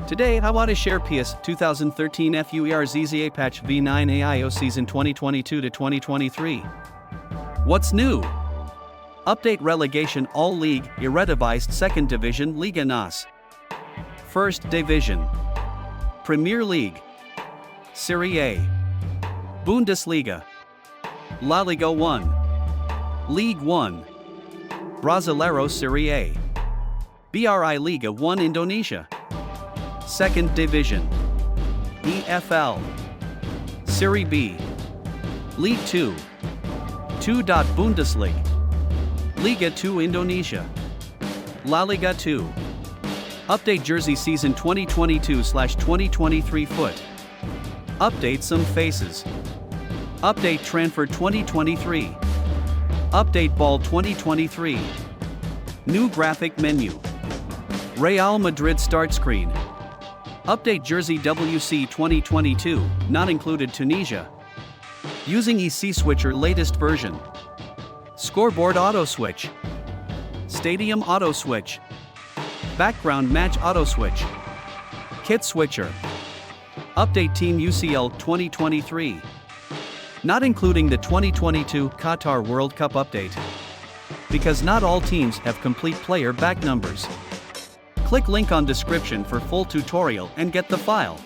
Today, I want to share PES 2013 FUERZZA Patch V9 AIO Season 2022-2023. What's new? Update Relegation All League, eredivise Second Division Liga NAS. First Division. Premier League. Serie A. Bundesliga. Laliga 1. Ligue 1. Brasileiro Serie A. BRI Liga 1 Indonesia. Second Division. EFL. Serie B. Ligue 2. Bundesliga. Liga 2 Indonesia. Laliga 2. Update Jersey Season 2022/2023 Foot. Update some faces. Update Transfer 2023. Update Ball 2023. New graphic menu. Real Madrid StartScreen. Update Jersey WC 2022, not included Tunisia. Using Kitswitcher latest version. Scoreboard auto switch. Stadium auto switch. Background match auto switch. Kitswitcher. Update Team UCL 2023. Not including the 2022 Qatar World Cup update. Because not all teams have complete player back numbers. Click link on description for full tutorial and get the file.